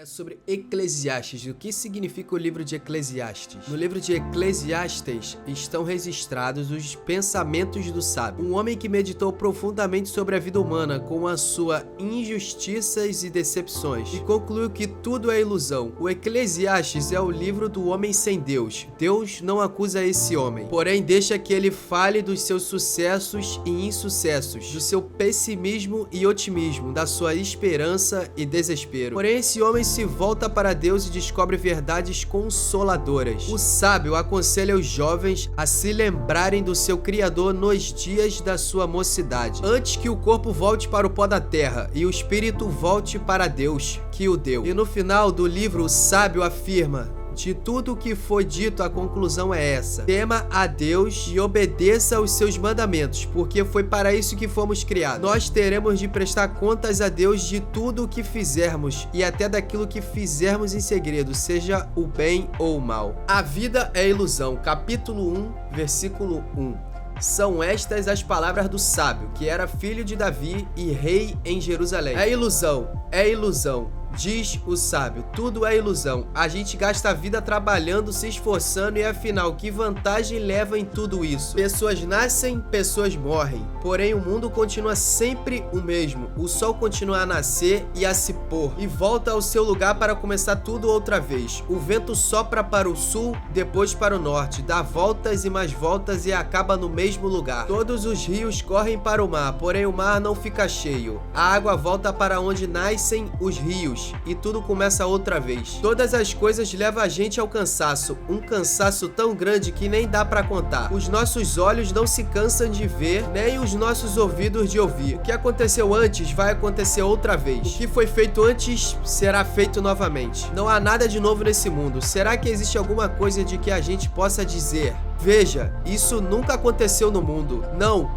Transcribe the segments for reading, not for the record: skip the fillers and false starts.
É sobre Eclesiastes. O que significa o livro de Eclesiastes? No livro de Eclesiastes estão registrados os pensamentos do sábio, um homem que meditou profundamente sobre a vida humana com as suas injustiças e decepções e concluiu que tudo é ilusão. O Eclesiastes é o livro do homem sem Deus. Deus não acusa esse homem, porém deixa que ele fale dos seus sucessos e insucessos, do seu pessimismo e otimismo, da sua esperança e desespero. Porém, esse homem se volta para Deus e descobre verdades consoladoras. O sábio aconselha os jovens a se lembrarem do seu Criador nos dias da sua mocidade, antes que o corpo volte para o pó da terra e o espírito volte para Deus, que o deu. E no final do livro, o sábio afirma: de tudo o que foi dito, a conclusão é essa: tema a Deus e obedeça aos seus mandamentos, porque foi para isso que fomos criados. Nós teremos de prestar contas a Deus de tudo o que fizermos e até daquilo que fizermos em segredo, seja o bem ou o mal. A vida é ilusão. Capítulo 1, versículo 1. São estas as palavras do sábio, que era filho de Davi e rei em Jerusalém. É ilusão, diz o sábio, tudo é ilusão. A gente gasta a vida trabalhando, se esforçando e afinal, que vantagem leva em tudo isso? Pessoas nascem, pessoas morrem, porém o mundo continua sempre o mesmo. O sol continua a nascer e a se pôr e volta ao seu lugar para começar tudo outra vez. O vento sopra para o sul, depois para o norte, dá voltas e mais voltas e acaba no mesmo lugar. Todos os rios correm para o mar, porém o mar não fica cheio. A água volta para onde nascem os rios e tudo começa outra vez. Todas as coisas levam a gente ao cansaço, um cansaço tão grande que nem dá pra contar. Os nossos olhos não se cansam de ver, nem os nossos ouvidos de ouvir. O que aconteceu antes vai acontecer outra vez. O que foi feito antes será feito novamente. Não há nada de novo nesse mundo. Será que existe alguma coisa de que a gente possa dizer: veja, isso nunca aconteceu no mundo? Não,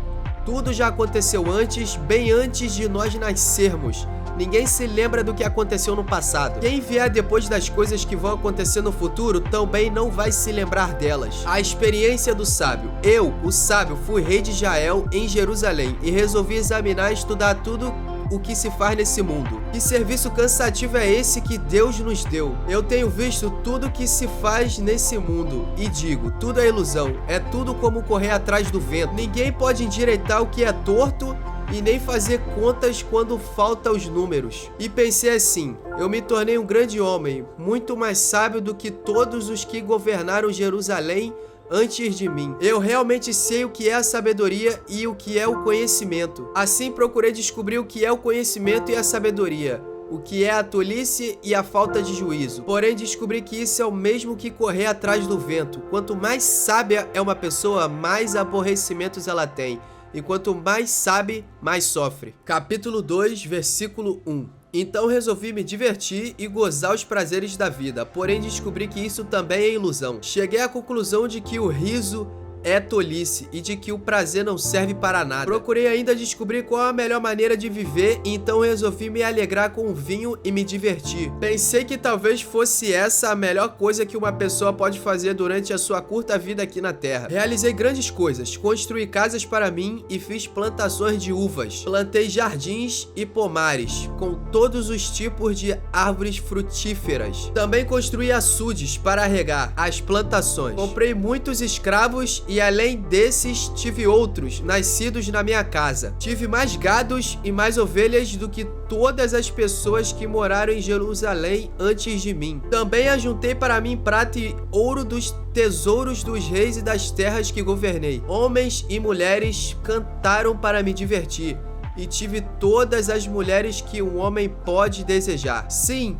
tudo já aconteceu antes, bem antes de nós nascermos. Ninguém se lembra do que aconteceu no passado. Quem vier depois das coisas que vão acontecer no futuro também não vai se lembrar delas. A experiência do sábio. Eu, o sábio, fui rei de Israel em Jerusalém e resolvi examinar e estudar tudo o que se faz nesse mundo. Que serviço cansativo é esse que Deus nos deu? Eu tenho visto tudo que se faz nesse mundo e digo, tudo é ilusão, é tudo como correr atrás do vento. Ninguém pode endireitar o que é torto e nem fazer contas quando faltam os números. E pensei assim: eu me tornei um grande homem, muito mais sábio do que todos os que governaram Jerusalém antes de mim. Eu realmente sei o que é a sabedoria e o que é o conhecimento. Assim procurei descobrir o que é o conhecimento e a sabedoria, o que é a tolice e a falta de juízo. Porém, descobri que isso é o mesmo que correr atrás do vento. Quanto mais sábia é uma pessoa, mais aborrecimentos ela tem. E quanto mais sabe, mais sofre. Capítulo 2, versículo 1. Então resolvi me divertir e gozar os prazeres da vida, porém descobri que isso também é ilusão. Cheguei à conclusão de que o riso é tolice e de que o prazer não serve para nada. Procurei ainda descobrir qual a melhor maneira de viver, e então resolvi me alegrar com o vinho e me divertir. Pensei que talvez fosse essa a melhor coisa que uma pessoa pode fazer durante a sua curta vida aqui na Terra. Realizei grandes coisas, construí casas para mim e fiz plantações de uvas. Plantei jardins e pomares com todos os tipos de árvores frutíferas. Também construí açudes para regar as plantações. Comprei muitos escravos e além desses, tive outros nascidos na minha casa. Tive mais gados e mais ovelhas do que todas as pessoas que moraram em Jerusalém antes de mim. Também ajuntei para mim prata e ouro dos tesouros dos reis e das terras que governei. Homens e mulheres cantaram para me divertir, e tive todas as mulheres que um homem pode desejar. Sim,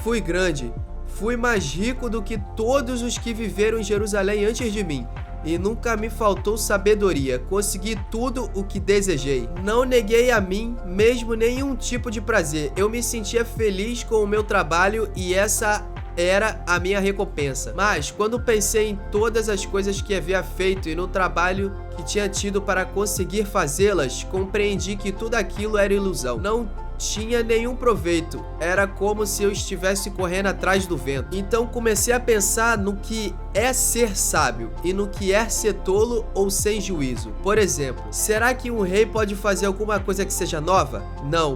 fui grande. Fui mais rico do que todos os que viveram em Jerusalém antes de mim. E nunca me faltou sabedoria. Consegui tudo o que desejei. Não neguei a mim mesmo nenhum tipo de prazer. Eu me sentia feliz com o meu trabalho e essa era a minha recompensa. Mas quando pensei em todas as coisas que havia feito e no trabalho que tinha tido para conseguir fazê-las, compreendi que tudo aquilo era ilusão. Não tinha nenhum proveito. Era como se eu estivesse correndo atrás do vento. Então comecei a pensar no que é ser sábio e no que é ser tolo ou sem juízo. Por exemplo, será que um rei pode fazer alguma coisa que seja nova? Não.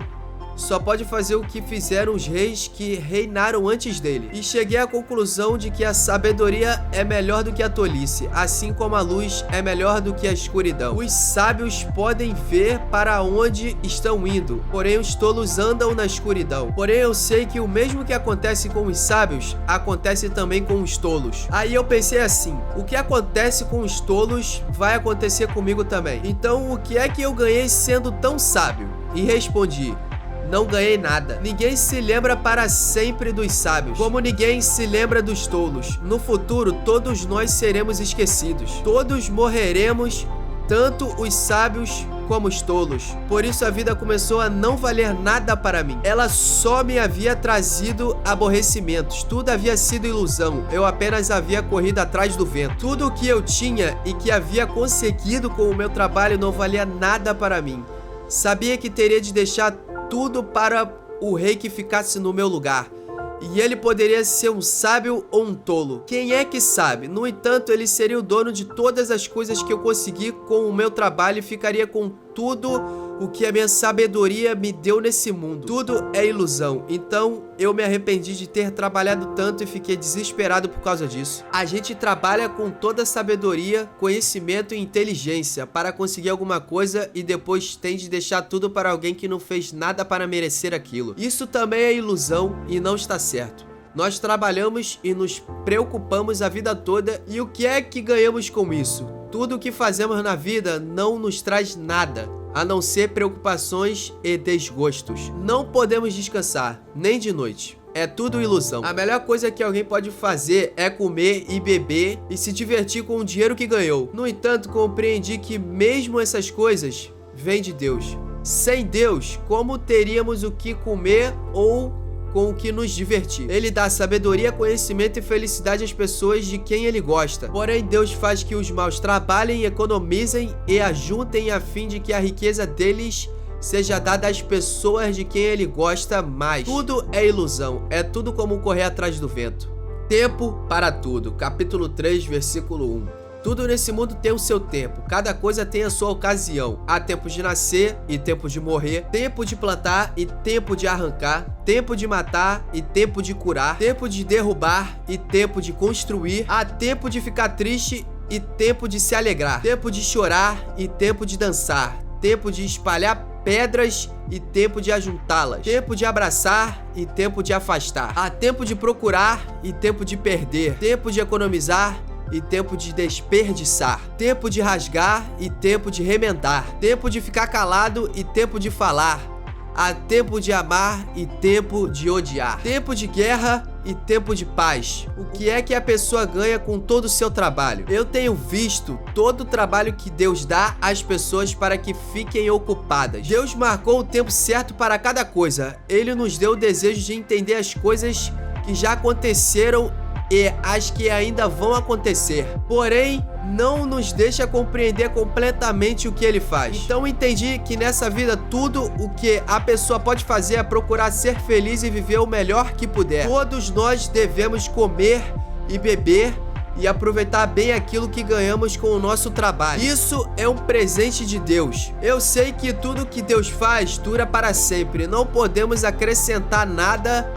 só pode fazer o que fizeram os reis que reinaram antes dele. E cheguei à conclusão de que a sabedoria é melhor do que a tolice, assim como a luz é melhor do que a escuridão. Os sábios podem ver para onde estão indo, porém os tolos andam na escuridão. Porém eu sei que o mesmo que acontece com os sábios, acontece também com os tolos. Aí eu pensei assim, o que acontece com os tolos vai acontecer comigo também. Então o que é que eu ganhei sendo tão sábio? E respondi, não ganhei nada. Ninguém se lembra para sempre dos sábios, como ninguém se lembra dos tolos. No futuro, todos nós seremos esquecidos. Todos morreremos, tanto os sábios como os tolos. Por isso a vida começou a não valer nada para mim. Ela só me havia trazido aborrecimentos. Tudo havia sido ilusão. Eu apenas havia corrido atrás do vento. Tudo o que eu tinha e que havia conseguido com o meu trabalho não valia nada para mim. Sabia que teria de deixar tudo para o rei que ficasse no meu lugar. E ele poderia ser um sábio ou um tolo. Quem é que sabe? No entanto, ele seria o dono de todas as coisas que eu consegui com o meu trabalho e ficaria com tudo o que a minha sabedoria me deu nesse mundo. Tudo é ilusão. Então, eu me arrependi de ter trabalhado tanto e fiquei desesperado por causa disso. A gente trabalha com toda sabedoria, conhecimento e inteligência para conseguir alguma coisa e depois tem de deixar tudo para alguém que não fez nada para merecer aquilo. Isso também é ilusão e não está certo. Nós trabalhamos e nos preocupamos a vida toda e o que é que ganhamos com isso? Tudo o que fazemos na vida não nos traz nada, a não ser preocupações e desgostos. Não podemos descansar, nem de noite. É tudo ilusão. A melhor coisa que alguém pode fazer é comer e beber e se divertir com o dinheiro que ganhou. No entanto, compreendi que mesmo essas coisas vêm de Deus. Sem Deus, como teríamos o que comer ou com o que nos divertir? Ele dá sabedoria, conhecimento e felicidade às pessoas de quem ele gosta. Porém, Deus faz que os maus trabalhem, economizem e ajuntem a fim de que a riqueza deles seja dada às pessoas de quem ele gosta mais. Tudo é ilusão, é tudo como correr atrás do vento. Tempo para tudo. Capítulo 3, versículo 1. Tudo nesse mundo tem o seu tempo, cada coisa tem a sua ocasião. Há tempo de nascer e tempo de morrer, tempo de plantar e tempo de arrancar, tempo de matar e tempo de curar, tempo de derrubar e tempo de construir. Há tempo de ficar triste e tempo de se alegrar, tempo de chorar e tempo de dançar, tempo de espalhar pedras e tempo de ajuntá-las, tempo de abraçar e tempo de afastar. Há tempo de procurar e tempo de perder, tempo de economizar e tempo de desperdiçar, tempo de rasgar e tempo de remendar, tempo de ficar calado e tempo de falar. Há tempo de amar e tempo de odiar, tempo de guerra e tempo de paz. O que é que a pessoa ganha com todo o seu trabalho? Eu tenho visto todo o trabalho que Deus dá às pessoas para que fiquem ocupadas. Deus marcou o tempo certo para cada coisa. Ele nos deu o desejo de entender as coisas que já aconteceram e as que ainda vão acontecer. Porém, não nos deixa compreender completamente o que ele faz. Então entendi que nessa vida tudo o que a pessoa pode fazer é procurar ser feliz e viver o melhor que puder. Todos nós devemos comer e beber e aproveitar bem aquilo que ganhamos com o nosso trabalho. Isso é um presente de Deus. Eu sei que tudo que Deus faz dura para sempre. Não podemos acrescentar nada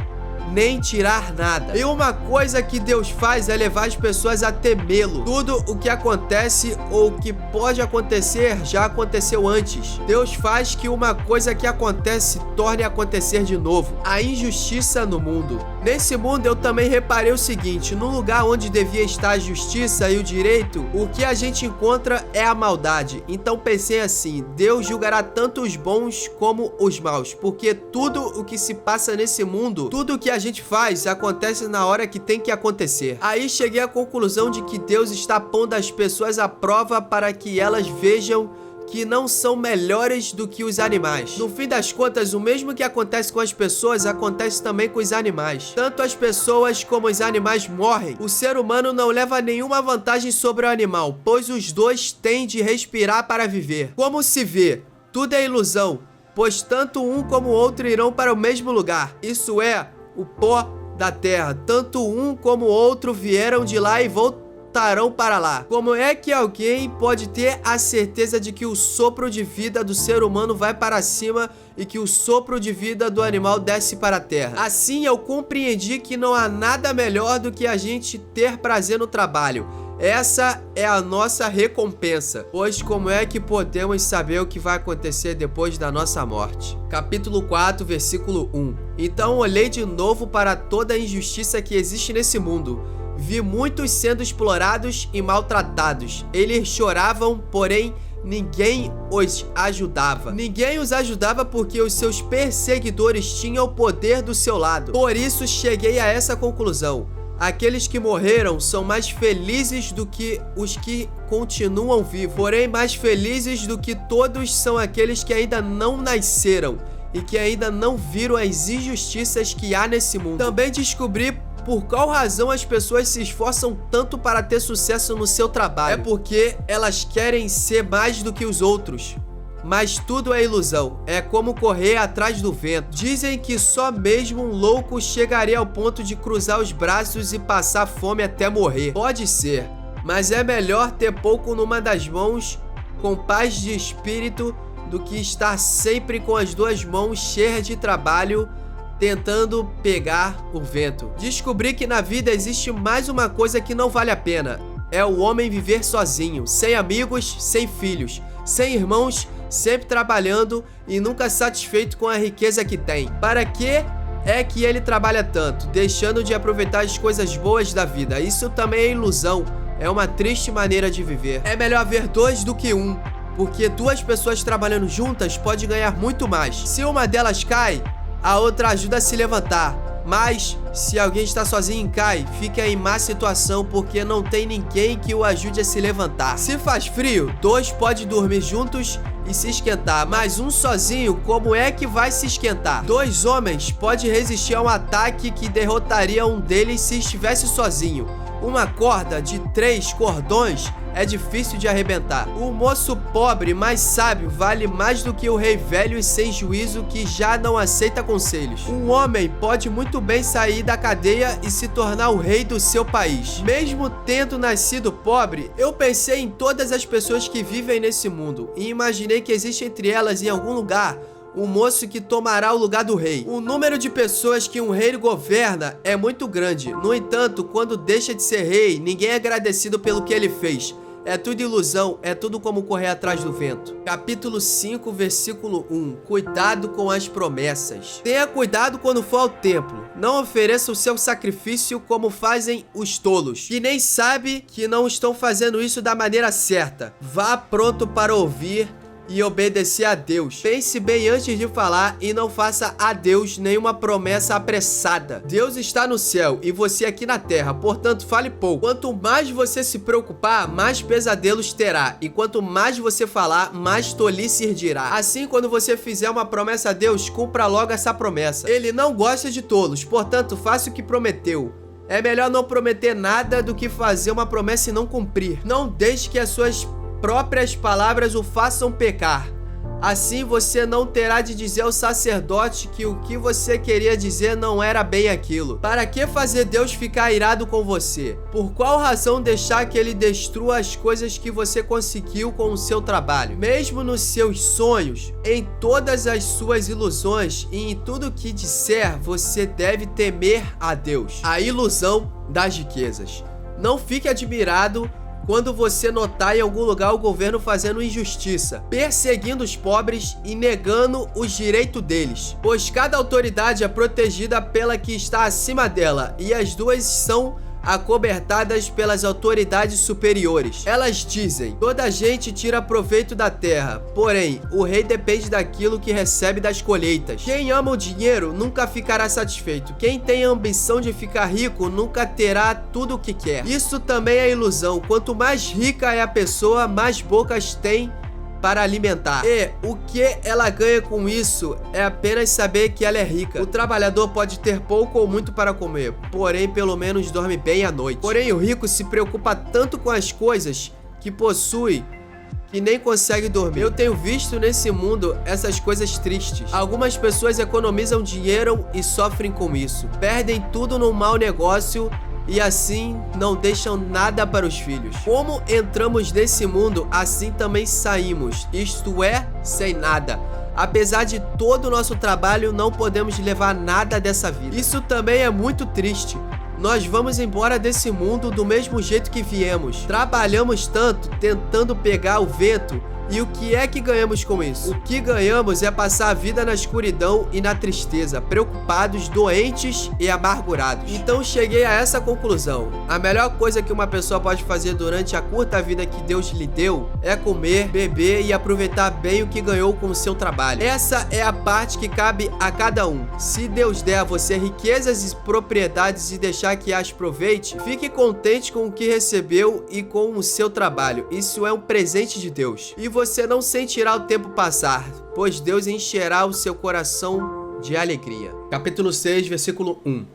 nem tirar nada. E uma coisa que Deus faz é levar as pessoas a temê-lo. Tudo o que acontece ou o que pode acontecer já aconteceu antes. Deus faz que uma coisa que acontece torne a acontecer de novo. A injustiça no mundo. Nesse mundo eu também reparei o seguinte: no lugar onde devia estar a justiça e o direito, o que a gente encontra é a maldade. Então pensei assim: Deus julgará tanto os bons como os maus, porque tudo o que se passa nesse mundo, tudo o que a gente faz acontece na hora que tem que acontecer. Aí cheguei à conclusão de que Deus está pondo as pessoas à prova para que elas vejam que não são melhores do que os animais. No fim das contas, o mesmo que acontece com as pessoas acontece também com os animais. Tanto as pessoas como os animais morrem. O ser humano não leva nenhuma vantagem sobre o animal, pois os dois têm de respirar para viver. Como se vê, tudo é ilusão, pois tanto um como o outro irão para o mesmo lugar. Isso é o pó da terra. Tanto um como o outro vieram de lá e vão voltarão para lá. Como é que alguém pode ter a certeza de que o sopro de vida do ser humano vai para cima e que o sopro de vida do animal desce para a terra? Assim eu compreendi que não há nada melhor do que a gente ter prazer no trabalho. Essa é a nossa recompensa, pois como é que podemos saber o que vai acontecer depois da nossa morte? Capítulo 4, versículo 1. Então olhei de novo para toda a injustiça que existe nesse mundo. Vi muitos sendo explorados e maltratados. Eles choravam, porém ninguém os ajudava. Ninguém os ajudava porque os seus perseguidores tinham o poder do seu lado. Por isso cheguei a essa conclusão. Aqueles que morreram são mais felizes do que os que continuam vivos. Porém, mais felizes do que todos são aqueles que ainda não nasceram e que ainda não viram as injustiças que há nesse mundo. Também descobri por qual razão as pessoas se esforçam tanto para ter sucesso no seu trabalho. É porque elas querem ser mais do que os outros. Mas tudo é ilusão, é como correr atrás do vento. Dizem que só mesmo um louco chegaria ao ponto de cruzar os braços e passar fome até morrer. Pode ser, mas é melhor ter pouco numa das mãos, com paz de espírito, do que estar sempre com as duas mãos cheias de trabalho, tentando pegar o vento. Descobri que na vida existe mais uma coisa que não vale a pena. É o homem viver sozinho, sem amigos, sem filhos, sem irmãos, sempre trabalhando e nunca satisfeito com a riqueza que tem. Para que é que ele trabalha tanto, deixando de aproveitar as coisas boas da vida? Isso também é ilusão, é uma triste maneira de viver. É melhor ver dois do que um, porque duas pessoas trabalhando juntas podem ganhar muito mais. Se uma delas cai, a outra ajuda a se levantar. Mas, se alguém está sozinho e cai, fica em má situação porque não tem ninguém que o ajude a se levantar. Se faz frio, dois podem dormir juntos e se esquentar, mas um sozinho, como é que vai se esquentar? Dois homens podem resistir a um ataque que derrotaria um deles se estivesse sozinho. Uma corda de 3 cordões é difícil de arrebentar. O moço pobre, mais sábio, vale mais do que o rei velho e sem juízo que já não aceita conselhos. Um homem pode muito bem sair da cadeia e se tornar o rei do seu país. Mesmo tendo nascido pobre, eu pensei em todas as pessoas que vivem nesse mundo e imaginei que existe entre elas em algum lugar um moço que tomará o lugar do rei. O número de pessoas que um rei governa é muito grande. No entanto, quando deixa de ser rei, ninguém é agradecido pelo que ele fez. É tudo ilusão, é tudo como correr atrás do vento. Capítulo 5, versículo 1. Cuidado com as promessas. Tenha cuidado quando for ao templo. Não ofereça o seu sacrifício como fazem os tolos, que nem sabem que não estão fazendo isso da maneira certa. Vá pronto para ouvir e obedecer a Deus. Pense bem antes de falar e não faça a Deus nenhuma promessa apressada. Deus está no céu e você aqui na terra, portanto fale pouco. Quanto mais você se preocupar, mais pesadelos terá, e quanto mais você falar, mais tolice dirá. Assim, quando você fizer uma promessa a Deus, cumpra logo essa promessa. Ele não gosta de tolos, portanto faça o que prometeu. É melhor não prometer nada do que fazer uma promessa e não cumprir. Não deixe que as suas próprias palavras o façam pecar. Assim você não terá de dizer ao sacerdote que o que você queria dizer não era bem aquilo. Para que fazer Deus ficar irado com você? Por qual razão deixar que ele destrua as coisas que você conseguiu com o seu trabalho? Mesmo nos seus sonhos, em todas as suas ilusões e em tudo que disser, você deve temer a Deus. A ilusão das riquezas. Não fique admirado quando você notar em algum lugar o governo fazendo injustiça, perseguindo os pobres e negando os direitos deles, pois cada autoridade é protegida pela que está acima dela e as duas são acobertadas pelas autoridades superiores. Elas dizem: toda gente tira proveito da terra, porém o rei depende daquilo que recebe das colheitas. Quem ama o dinheiro nunca ficará satisfeito. Quem tem a ambição de ficar rico nunca terá tudo o que quer. Isso também é ilusão. Quanto mais rica é a pessoa, mais bocas tem para alimentar. E o que ela ganha com isso é apenas saber que ela é rica. O trabalhador pode ter pouco ou muito para comer, porém pelo menos dorme bem à noite. Porém o rico se preocupa tanto com as coisas que possui que nem consegue dormir. Eu tenho visto nesse mundo essas coisas tristes. Algumas pessoas economizam dinheiro e sofrem com isso. Perdem tudo num mau negócio e assim não deixam nada para os filhos. Como entramos nesse mundo, assim também saímos, isto é, sem nada. Apesar de todo o nosso trabalho, não podemos levar nada dessa vida. Isso também é muito triste. Nós vamos embora desse mundo do mesmo jeito que viemos. Trabalhamos tanto, tentando pegar o vento. E o que é que ganhamos com isso? O que ganhamos é passar a vida na escuridão e na tristeza, preocupados, doentes e amargurados. Então cheguei a essa conclusão. A melhor coisa que uma pessoa pode fazer durante a curta vida que Deus lhe deu é comer, beber e aproveitar bem o que ganhou com o seu trabalho. Essa é a parte que cabe a cada um. Se Deus der a você riquezas e propriedades e deixar que as aproveite, fique contente com o que recebeu e com o seu trabalho. Isso é um presente de Deus. E você não sentirá o tempo passar, pois Deus encherá o seu coração de alegria. Capítulo 6, versículo 1.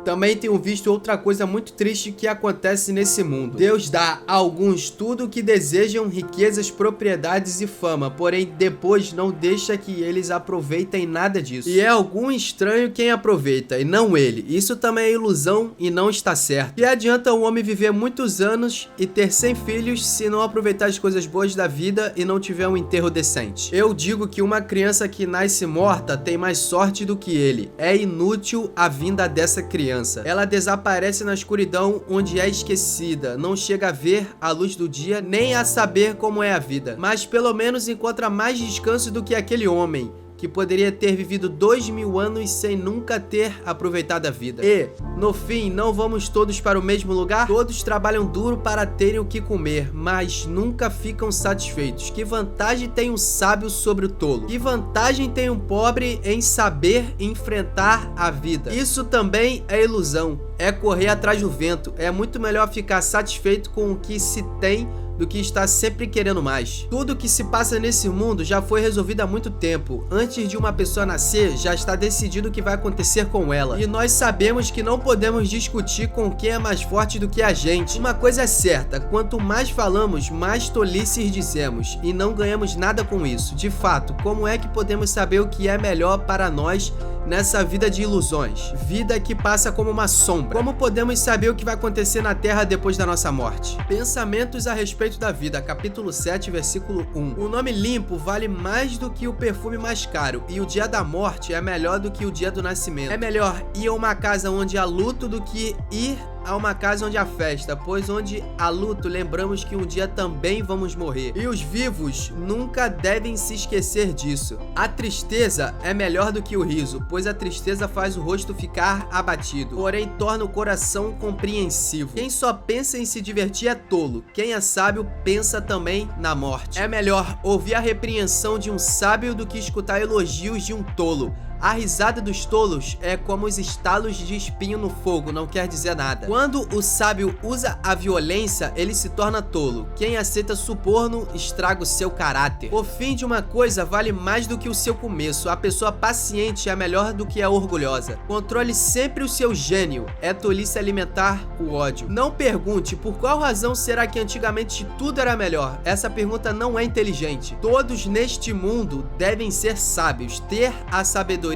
Também tenho visto outra coisa muito triste que acontece nesse mundo. Deus dá a alguns tudo o que desejam, riquezas, propriedades e fama, porém depois não deixa que eles aproveitem nada disso. E é algum estranho quem aproveita, e não ele. Isso também é ilusão e não está certo. Que adianta um homem viver muitos anos e ter 100 filhos se não aproveitar as coisas boas da vida e não tiver um enterro decente? Eu digo que uma criança que nasce morta tem mais sorte do que ele. É inútil a vinda dessa criança. Ela desaparece na escuridão onde é esquecida, não chega a ver a luz do dia nem a saber como é a vida, mas pelo menos encontra mais descanso do que aquele homem que poderia ter vivido 2000 anos sem nunca ter aproveitado a vida. E, no fim, não vamos todos para o mesmo lugar? Todos trabalham duro para terem o que comer, mas nunca ficam satisfeitos. Que vantagem tem um sábio sobre o tolo? Que vantagem tem um pobre em saber enfrentar a vida? Isso também é ilusão, é correr atrás do vento. É muito melhor ficar satisfeito com o que se tem do que estar sempre querendo mais. Tudo que se passa nesse mundo já foi resolvido há muito tempo. Antes de uma pessoa nascer, já está decidido o que vai acontecer com ela. E nós sabemos que não podemos discutir com quem é mais forte do que a gente. Uma coisa é certa, quanto mais falamos, mais tolices dizemos, e não ganhamos nada com isso. De fato, como é que podemos saber o que é melhor para nós nessa vida de ilusões? Vida que passa como uma sombra. Como podemos saber o que vai acontecer na Terra depois da nossa morte? Pensamentos a respeito da vida, capítulo 7, versículo 1. O nome limpo vale mais do que o perfume mais caro, e o dia da morte é melhor do que o dia do nascimento. É melhor ir a uma casa onde há luto do que ir a uma casa onde há festa, pois onde há luto, lembramos que um dia também vamos morrer. E os vivos nunca devem se esquecer disso. A tristeza é melhor do que o riso, pois a tristeza faz o rosto ficar abatido, porém torna o coração compreensivo. Quem só pensa em se divertir é tolo. Quem é sábio pensa também na morte. É melhor ouvir a repreensão de um sábio do que escutar elogios de um tolo. A risada dos tolos é como os estalos de espinho no fogo, não quer dizer nada. Quando o sábio usa a violência, ele se torna tolo. Quem aceita suborno estraga o seu caráter. O fim de uma coisa vale mais do que o seu começo. A pessoa paciente é melhor do que a orgulhosa. Controle sempre o seu gênio. É tolice alimentar o ódio. Não pergunte por qual razão será que antigamente tudo era melhor. Essa pergunta não é inteligente. Todos neste mundo devem ser sábios. Ter a sabedoria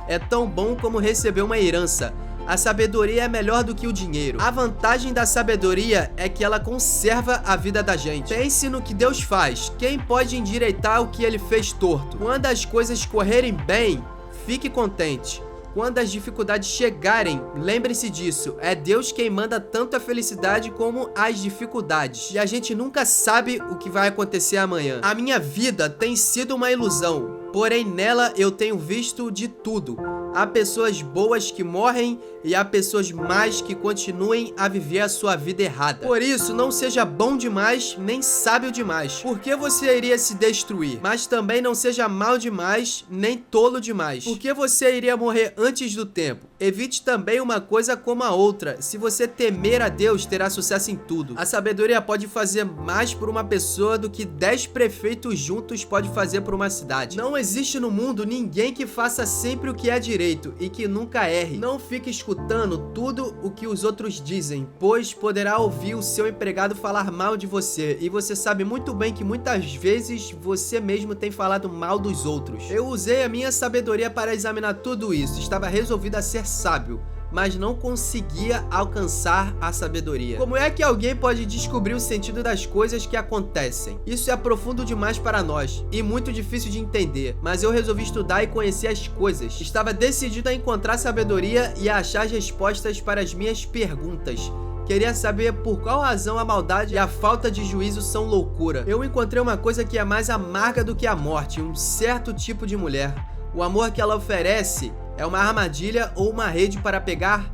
é tão bom como receber uma herança. A sabedoria é melhor do que o dinheiro. A vantagem da sabedoria é que ela conserva a vida da gente. Pense no que Deus faz. Quem pode endireitar o que ele fez torto? Quando as coisas correrem bem, fique contente. Quando as dificuldades chegarem, lembre-se disso. É Deus quem manda tanto a felicidade como as dificuldades. E a gente nunca sabe o que vai acontecer amanhã. A minha vida tem sido uma ilusão, porém nela eu tenho visto de tudo. Há pessoas boas que morrem e há pessoas más que continuem a viver a sua vida errada. Por isso, não seja bom demais, nem sábio demais, porque você iria se destruir. Mas também não seja mal demais, nem tolo demais, porque você iria morrer antes do tempo. Evite também uma coisa como a outra. Se você temer a Deus, terá sucesso em tudo. A sabedoria pode fazer mais por uma pessoa do que 10 prefeitos juntos pode fazer por uma cidade. Não existe no mundo ninguém que faça sempre o que é direito e que nunca erre. Não fique escutando tudo o que os outros dizem, pois poderá ouvir o seu empregado falar mal de você, e você sabe muito bem que muitas vezes você mesmo tem falado mal dos outros. Eu usei a minha sabedoria para examinar tudo isso. Estava resolvido a ser sábio. mas não conseguia alcançar a sabedoria. Como é que alguém pode descobrir o sentido das coisas que acontecem? Isso é profundo demais para nós e muito difícil de entender, mas eu resolvi estudar e conhecer as coisas. Estava decidido a encontrar sabedoria e a achar as respostas para as minhas perguntas. Queria saber por qual razão a maldade e a falta de juízo são loucura. Eu encontrei uma coisa que é mais amarga do que a morte, um certo tipo de mulher. O amor que ela oferece é uma armadilha ou uma rede para pegar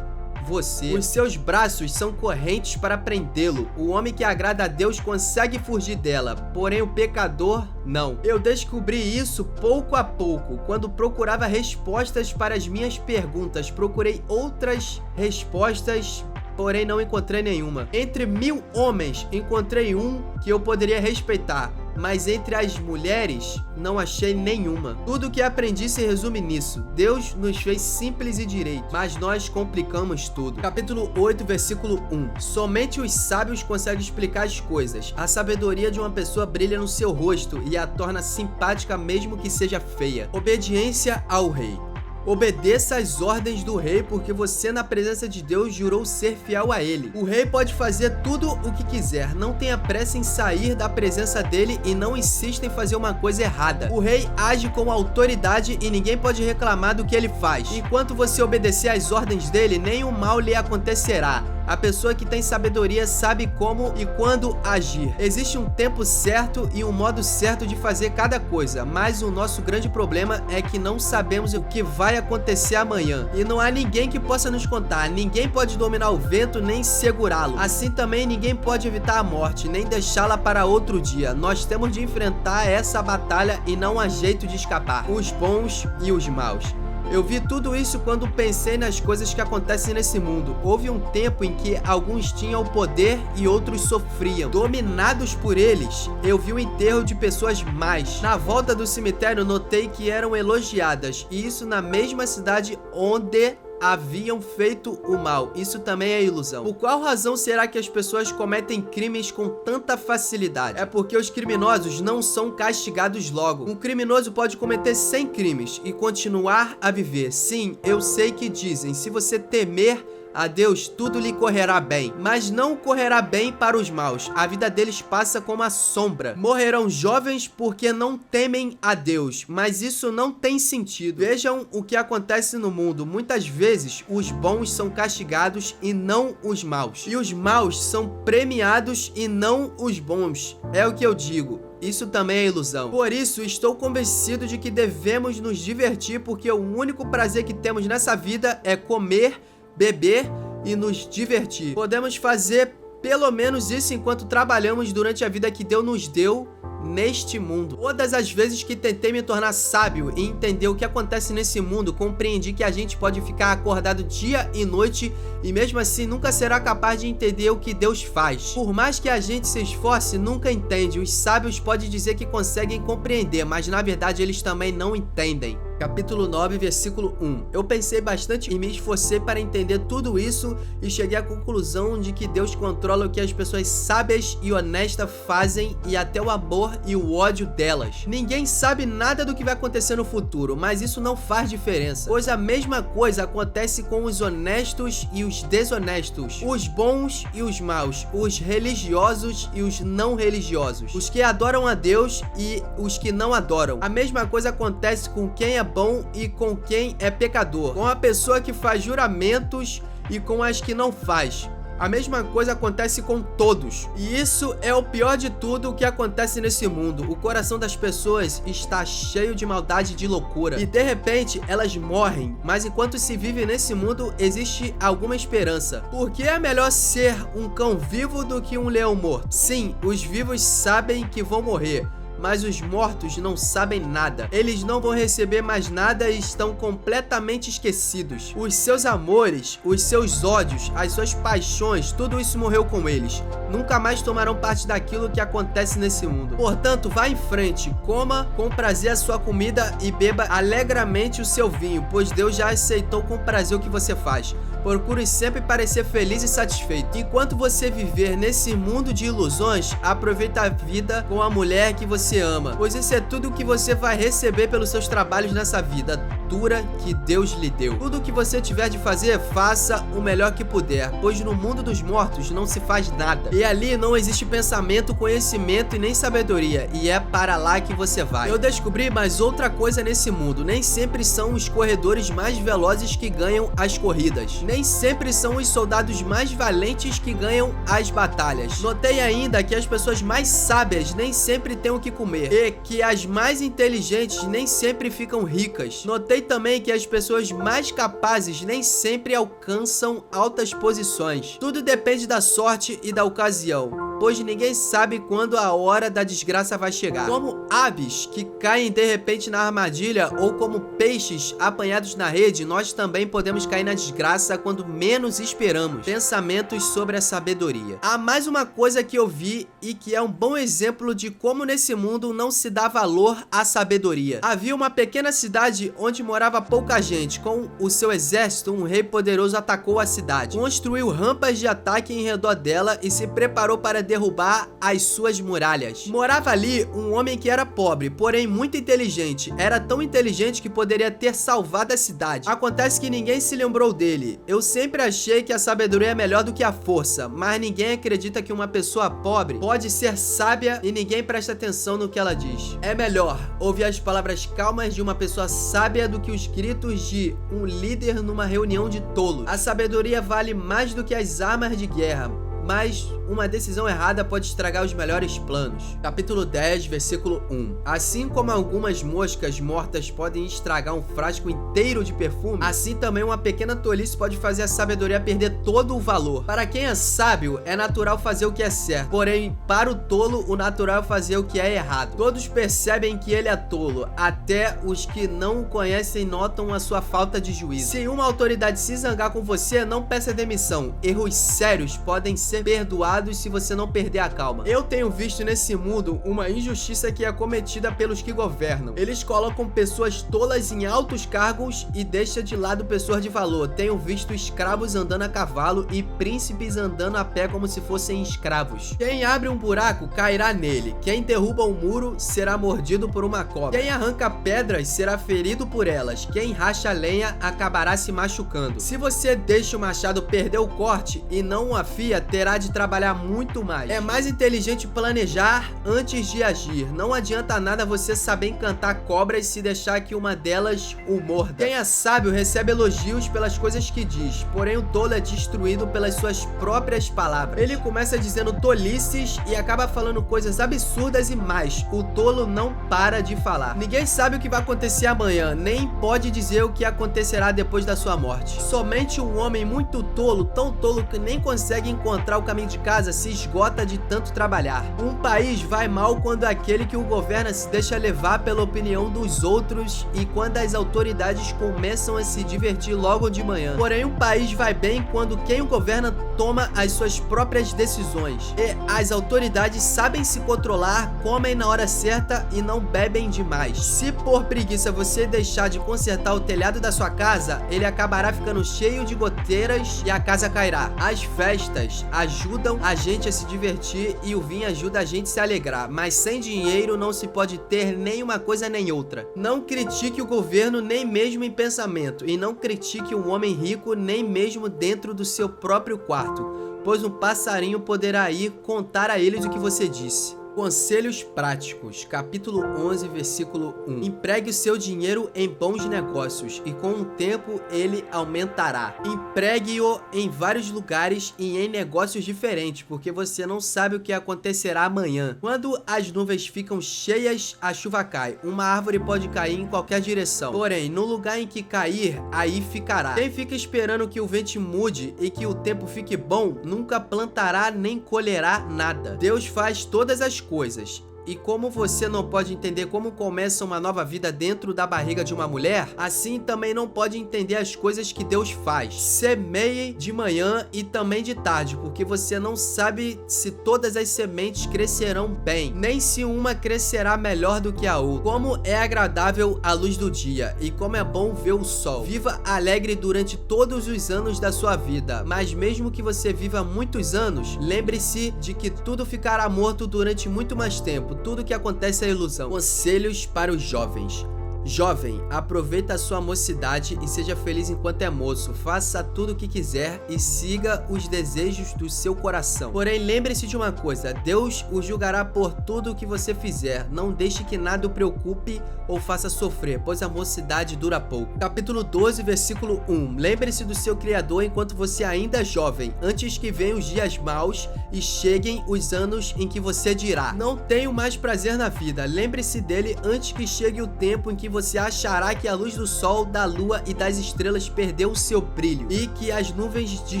você. Os seus braços são correntes para prendê-lo. O homem que agrada a Deus consegue fugir dela, porém o pecador não. Eu descobri isso pouco a pouco. Quando procurava respostas para as minhas perguntas, procurei outras respostas, porém não encontrei nenhuma. Entre 1000 homens, encontrei um que eu poderia respeitar, mas entre as mulheres, não achei nenhuma. Tudo que aprendi se resume nisso. Deus nos fez simples e direito, mas nós complicamos tudo. Capítulo 8, versículo 1. Somente os sábios conseguem explicar as coisas. A sabedoria de uma pessoa brilha no seu rosto e a torna simpática mesmo que seja feia. Obediência ao rei. Obedeça às ordens do rei, porque você na presença de Deus jurou ser fiel a ele. O rei pode fazer tudo o que quiser, não tenha pressa em sair da presença dele e não insista em fazer uma coisa errada. O rei age com autoridade e ninguém pode reclamar do que ele faz. Enquanto você obedecer às ordens dele, nenhum mal lhe acontecerá. A pessoa que tem sabedoria sabe como e quando agir. Existe um tempo certo e um modo certo de fazer cada coisa, mas o nosso grande problema é que não sabemos o que vai acontecer amanhã. E não há ninguém que possa nos contar, ninguém pode dominar o vento nem segurá-lo. Assim também ninguém pode evitar a morte, nem deixá-la para outro dia. Nós temos de enfrentar essa batalha e não há jeito de escapar. Os bons e os maus. Eu vi tudo isso quando pensei nas coisas que acontecem nesse mundo. Houve um tempo em que alguns tinham o poder e outros sofriam. Dominados por eles, eu vi o enterro de pessoas más. Na volta do cemitério, notei que eram elogiadas, e isso na mesma cidade onde haviam feito o mal. Isso também é ilusão. Por qual razão será que as pessoas cometem crimes com tanta facilidade? É porque os criminosos não são castigados logo. Um criminoso pode cometer 100 crimes e continuar a viver. Sim, eu sei que dizem, se você temer a Deus, tudo lhe correrá bem, mas não correrá bem para os maus. A vida deles passa como a sombra. Morrerão jovens porque não temem a Deus, mas isso não tem sentido. Vejam o que acontece no mundo. Muitas vezes os bons são castigados e não os maus, e os maus são premiados e não os bons. É o que eu digo. Isso também é ilusão. Por isso, estou convencido de que devemos nos divertir, porque o único prazer que temos nessa vida é comer, beber e nos divertir. Podemos fazer pelo menos isso enquanto trabalhamos durante a vida que Deus nos deu neste mundo. Todas as vezes que tentei me tornar sábio e entender o que acontece nesse mundo, compreendi que a gente pode ficar acordado dia e noite e mesmo assim nunca será capaz de entender o que Deus faz. Por mais que a gente se esforce, nunca entende. Os sábios podem dizer que conseguem compreender, mas na verdade eles também não entendem. Capítulo 9, versículo 1. Eu pensei bastante e me esforcei para entender tudo isso e cheguei à conclusão de que Deus controla o que as pessoas sábias e honestas fazem e até o amor e o ódio delas. Ninguém sabe nada do que vai acontecer no futuro, mas isso não faz diferença, pois a mesma coisa acontece com os honestos e os desonestos, os bons e os maus, os religiosos e os não religiosos, os que adoram a Deus e os que não adoram. A mesma coisa acontece com quem é bom e com quem é pecador, com a pessoa que faz juramentos e com as que não faz. A mesma coisa acontece com todos. E isso é o pior de tudo o que acontece nesse mundo. O coração das pessoas está cheio de maldade e de loucura. E de repente elas morrem. Mas enquanto se vive nesse mundo, existe alguma esperança. Porque é melhor ser um cão vivo do que um leão morto. Sim, os vivos sabem que vão morrer, mas os mortos não sabem nada. Eles não vão receber mais nada e estão completamente esquecidos. Os seus amores, os seus ódios, as suas paixões, tudo isso morreu com eles. Nunca mais tomarão parte daquilo que acontece nesse mundo. Portanto, vá em frente, coma com prazer a sua comida e beba alegremente o seu vinho, pois Deus já aceitou com prazer o que você faz. Procure sempre parecer feliz e satisfeito. Enquanto você viver nesse mundo de ilusões, aproveite a vida com a mulher que você ama, pois isso é tudo o que você vai receber pelos seus trabalhos nessa vida. criatura que Deus lhe deu. Tudo o que você tiver de fazer, faça o melhor que puder, pois no mundo dos mortos não se faz nada. E ali não existe pensamento, conhecimento e nem sabedoria, e é para lá que você vai. Eu descobri mais outra coisa nesse mundo: nem sempre são os corredores mais velozes que ganham as corridas. Nem sempre são os soldados mais valentes que ganham as batalhas. Notei ainda que as pessoas mais sábias nem sempre têm o que comer, e que as mais inteligentes nem sempre ficam ricas. Notei também que as pessoas mais capazes nem sempre alcançam altas posições. Tudo depende da sorte e da ocasião, pois ninguém sabe quando a hora da desgraça vai chegar. Como aves que caem de repente na armadilha, ou como peixes apanhados na rede, nós também podemos cair na desgraça quando menos esperamos. Pensamentos sobre a sabedoria. Há mais uma coisa que eu vi e que é um bom exemplo de como nesse mundo não se dá valor à sabedoria. Havia uma pequena cidade onde morava pouca gente. Com o seu exército, um rei poderoso atacou a cidade, construiu rampas de ataque em redor dela e se preparou para derrubar as suas muralhas. Morava ali um homem que era pobre, porém muito inteligente. Era tão inteligente que poderia ter salvado a cidade. Acontece que ninguém se lembrou dele. Eu sempre achei que a sabedoria é melhor do que a força, mas ninguém acredita que uma pessoa pobre pode ser sábia e ninguém presta atenção no que ela diz. É melhor ouvir as palavras calmas de uma pessoa sábia do que os gritos de um líder numa reunião de tolos. A sabedoria vale mais do que as armas de guerra, mas uma decisão errada pode estragar os melhores planos. Capítulo 10, versículo 1. Assim como algumas moscas mortas podem estragar um frasco inteiro de perfume, assim também uma pequena tolice pode fazer a sabedoria perder todo o valor. Para quem é sábio, é natural fazer o que é certo, porém, para o tolo, o natural é fazer o que é errado. Todos percebem que ele é tolo, até os que não o conhecem notam a sua falta de juízo. Se uma autoridade se zangar com você, não peça demissão. Erros sérios podem ser perdoados se você não perder a calma. Eu tenho visto nesse mundo uma injustiça que é cometida pelos que governam. Eles colocam pessoas tolas em altos cargos e deixam de lado pessoas de valor. Tenho visto escravos andando a cavalo e príncipes andando a pé como se fossem escravos. Quem abre um buraco cairá nele. Quem derruba um muro será mordido por uma cobra. Quem arranca pedras será ferido por elas. Quem racha lenha acabará se machucando. Se você deixa o machado perder o corte e não o afia, terá de trabalhar muito mais. É mais inteligente planejar antes de agir. Não adianta nada você saber encantar cobras se deixar que uma delas o morda. Quem é sábio recebe elogios pelas coisas que diz, porém o tolo é destruído pelas suas próprias palavras. Ele começa dizendo tolices e acaba falando coisas absurdas e mais. O tolo não para de falar. Ninguém sabe o que vai acontecer amanhã, nem pode dizer o que acontecerá depois da sua morte. Somente um homem muito tolo, tão tolo que nem consegue encontrar o caminho de casa, se esgota de tanto trabalhar. Um país vai mal quando aquele que o governa se deixa levar pela opinião dos outros e quando as autoridades começam a se divertir logo de manhã. Porém, um país vai bem quando quem o governa toma as suas próprias decisões e as autoridades sabem se controlar, comem na hora certa e não bebem demais. Se por preguiça você deixar de consertar o telhado da sua casa, ele acabará ficando cheio de goteiras e a casa cairá. As festas ajudam a gente a se divertir e o vinho ajuda a gente a se alegrar, mas sem dinheiro não se pode ter nem uma coisa nem outra. Não critique o governo nem mesmo em pensamento, e não critique um homem rico nem mesmo dentro do seu próprio quarto, pois um passarinho poderá ir contar a eles o que você disse. Conselhos práticos, capítulo 11, versículo 1. Empregue o seu dinheiro em bons negócios e com o tempo ele aumentará. Empregue-o em vários lugares e em negócios diferentes, porque você não sabe o que acontecerá amanhã. Quando as nuvens ficam cheias, a chuva cai. Uma árvore pode cair em qualquer direção, porém, no lugar em que cair, aí ficará. Quem fica esperando que o vento mude e que o tempo fique bom, nunca plantará nem colherá nada. Deus faz todas as coisas. E como você não pode entender como começa uma nova vida dentro da barriga de uma mulher, assim também não pode entender as coisas que Deus faz. Semeie de manhã e também de tarde, porque você não sabe se todas as sementes crescerão bem, nem se uma crescerá melhor do que a outra. Como é agradável a luz do dia e como é bom ver o sol. Viva alegre durante todos os anos da sua vida, mas mesmo que você viva muitos anos, lembre-se de que tudo ficará morto durante muito mais tempo. Tudo que acontece é ilusão. Conselhos para os jovens. Jovem, aproveita a sua mocidade e seja feliz enquanto é moço. Faça tudo o que quiser e siga os desejos do seu coração. Porém, lembre-se de uma coisa: Deus o julgará por tudo o que você fizer. Não deixe que nada o preocupe ou faça sofrer, pois a mocidade dura pouco. Capítulo 12, versículo 1. Lembre-se do seu Criador enquanto você ainda é jovem, antes que venham os dias maus e cheguem os anos em que você dirá: não tenho mais prazer na vida. Lembre-se dele antes que chegue o tempo em que você achará que a luz do sol, da lua e das estrelas perdeu o seu brilho e que as nuvens de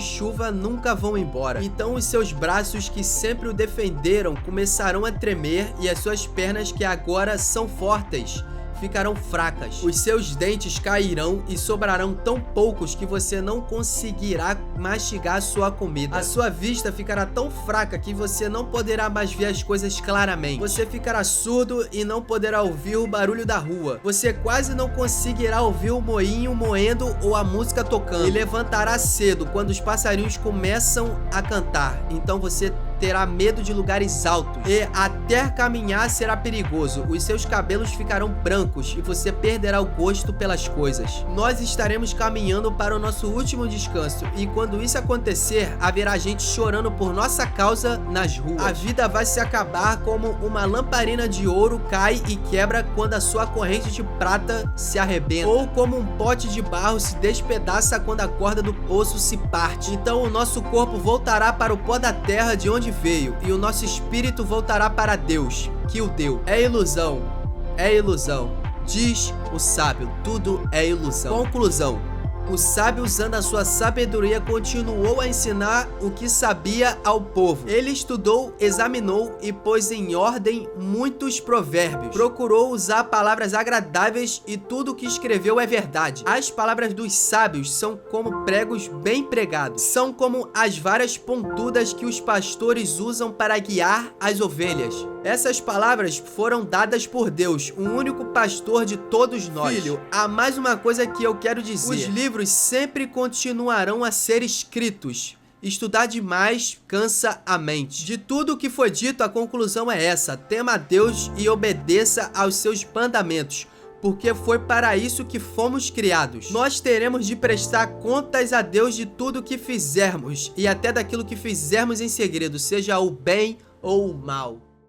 chuva nunca vão embora. Então os seus braços que sempre o defenderam começarão a tremer e as suas pernas que agora são fortes ficarão fracas. Os seus dentes cairão e sobrarão tão poucos que você não conseguirá mastigar a sua comida. A sua vista ficará tão fraca que você não poderá mais ver as coisas claramente. Você ficará surdo e não poderá ouvir o barulho da rua. Você quase não conseguirá ouvir o moinho moendo ou a música tocando. E levantará cedo quando os passarinhos começam a cantar. Então você terá medo de lugares altos e até caminhar será perigoso. Os seus cabelos ficarão brancos e você perderá o gosto pelas coisas. Nós estaremos caminhando para o nosso último descanso e quando isso acontecer, haverá gente chorando por nossa causa nas ruas. A vida vai se acabar como uma lamparina de ouro cai e quebra quando a sua corrente de prata se arrebenta, ou como um pote de barro se despedaça quando a corda do poço se parte. Então o nosso corpo voltará para o pó da terra de onde veio, e o nosso espírito voltará para Deus, que o deu. É ilusão, diz o sábio, tudo é ilusão. Conclusão: o sábio, usando a sua sabedoria, continuou a ensinar o que sabia ao povo. Ele estudou, examinou e pôs em ordem muitos provérbios. Procurou usar palavras agradáveis e tudo o que escreveu é verdade. As palavras dos sábios são como pregos bem pregados. São como as varas pontudas que os pastores usam para guiar as ovelhas. Essas palavras foram dadas por Deus, o único pastor de todos nós. Filho, há mais uma coisa que eu quero dizer. Os livros sempre continuarão a ser escritos. Estudar demais cansa a mente. De tudo o que foi dito, a conclusão é essa: tema a Deus e obedeça aos seus mandamentos, porque foi para isso que fomos criados. Nós teremos de prestar contas a Deus de tudo o que fizermos e até daquilo que fizermos em segredo, seja o bem ou o mal.